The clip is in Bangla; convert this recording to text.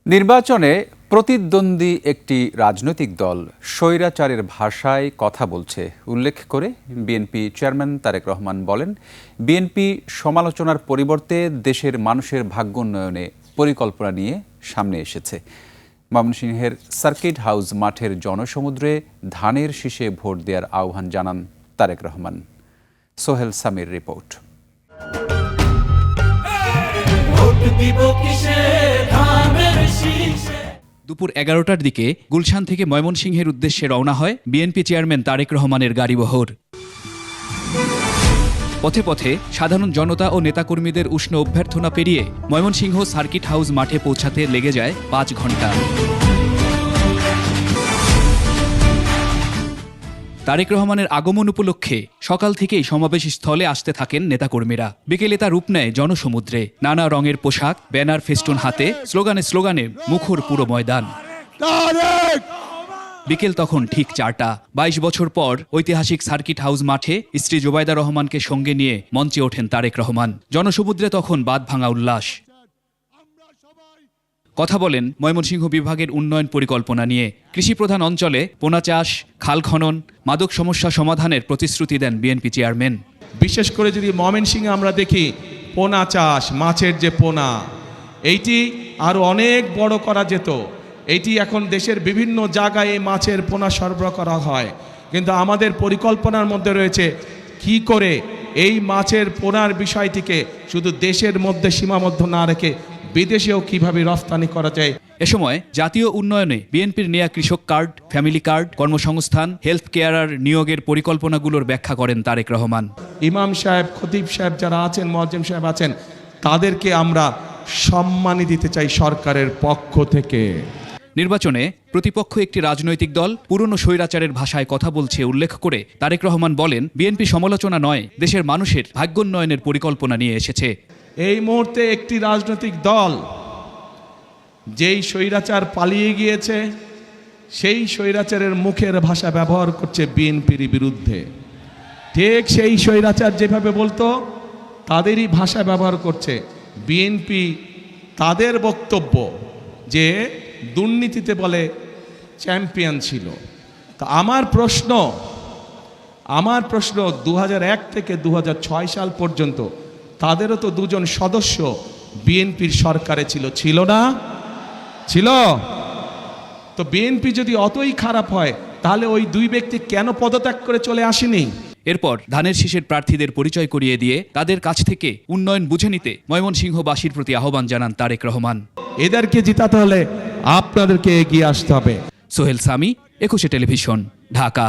নির্বাচনে প্রতিদ্বন্দ্বী একটি রাজনৈতিক দল স্বৈরাচারের ভাষায় কথা বলছে উল্লেখ করে বিএনপি চেয়ারম্যান তারেক রহমান বলেন, বিএনপি সমালোচনার পরিবর্তে দেশের মানুষের ভাগ্য উন্নয়নে পরিকল্পনা নিয়ে সামনে এসেছে। ময়মনসিংহের সার্কিট হাউস মাঠের জনসমুদ্রে ধানের শীষে ভোট দেওয়ার আহ্বান জানান তারেক রহমান। সোহেল সামির রিপোর্ট। দুপুর 11টার দিকে গুলশান থেকে ময়মনসিংহের উদ্দেশ্যে রওনা হয় বিএনপি চেয়ারম্যান তারেক রহমানের গাড়িবহর। পথে পথে সাধারণ জনতা ও নেতাকর্মীদের উষ্ণ অভ্যর্থনা পেরিয়ে ময়মনসিংহ সার্কিট হাউস মাঠে পৌঁছাতে লেগে যায় 5 ঘন্টা। তারেক রহমানের আগমন উপলক্ষে সকাল থেকেই সমাবেশ স্থলে আসতে থাকেন নেতাকর্মীরা। বিকেলে তা রূপ নেয় জনসমুদ্রে। নানা রঙের পোশাক, ব্যানার, ফেস্টুন হাতে স্লোগানে মুখর পুরো ময়দান। বিকেল তখন ঠিক 4টা। 22 বছর পর ঐতিহাসিক সার্কিট হাউস মাঠে স্ত্রী জোবাইদা রহমানকে সঙ্গে নিয়ে মঞ্চে ওঠেন তারেক রহমান। জনসমুদ্রে তখন বাঁধ ভাঙা উল্লাস। কথা বলেন ময়মনসিংহ বিভাগের উন্নয়ন পরিকল্পনা নিয়ে। কৃষিপ্রধান অঞ্চলে পোনা চাষ, খাল খনন, মাদক সমস্যা সমাধানের প্রতিশ্রুতি দেন বিএনপি চেয়ারম্যান। বিশেষ করে যদি ময়মনসিংহে আমরা দেখি পোনা চাষ, মাছের যে পোনা, এইটি আরও অনেক বড় করা যেত। এইটি এখন দেশের বিভিন্ন জায়গায় এই মাছের পোনা সরবরাহ করা হয়, কিন্তু আমাদের পরিকল্পনার মধ্যে রয়েছে কি করে এই মাছের পোনার বিষয়টিকে শুধু দেশের মধ্যে সীমাবদ্ধ না রেখে বিদেশেও কিভাবে রফতানি করা যায়। এ সময় জাতীয় উন্নয়নে বিএনপির নেয়া কৃষক কার্ড, ফ্যামিলি কার্ড, কর্মসংস্থান, হেলথ কেয়ার নিয়োগের পরিকল্পনাগুলোর ব্যাখ্যা করেন তারেক রহমান। ইমাম সাহেব, খতিব সাহেব যারা আছেন, মুয়াজ্জিম সাহেব আছেন, তাদেরকে আমরা সম্মানী দিতে চাই সরকারের পক্ষ থেকে। নির্বাচনে প্রতিপক্ষ একটি রাজনৈতিক দল পুরনো স্বৈরাচারের ভাষায় কথা বলছে উল্লেখ করে তারেক রহমান বলেন, বিএনপি সমালোচনা নয়, দেশের মানুষের ভাগ্যোন্নয়নের পরিকল্পনা নিয়ে এসেছে। এই মুহূর্তে একটি রাজনৈতিক দল যেই স্বৈরাচার পালিয়ে গিয়েছে, সেই স্বৈরাচারের মুখের ভাষা ব্যবহার করছে বিএনপির বিরুদ্ধে। ঠিক সেই স্বৈরাচার যেভাবে বলতো তাদেরই ভাষা ব্যবহার করছে বিএনপি। তাদের বক্তব্য যে দুর্নীতিতে বলে চ্যাম্পিয়ন ছিল। তা আমার প্রশ্ন 2001 থেকে 2006 সাল পর্যন্ত তাদেরও তো 2জন সদস্য বিএনপির সরকারে ছিল না? ছিল। তো বিএনপি যদি অতই খারাপ হয়, তাহলে ওই 2 ব্যক্তি কেন পদত্যাগ করে চলে আসেনি? এরপর ধানের শীষের প্রার্থীদের পরিচয় করিয়ে দিয়ে তাদের কাছ থেকে উন্নয়ন বুঝে নিতে ময়মনসিংহবাসীর প্রতি আহ্বান জানান তারেক রহমান। এদেরকে জিতাতে হলে আপনাদেরকে এগিয়ে আসতে হবে। সোহেল সামি, 21 টেলিভিশন, ঢাকা।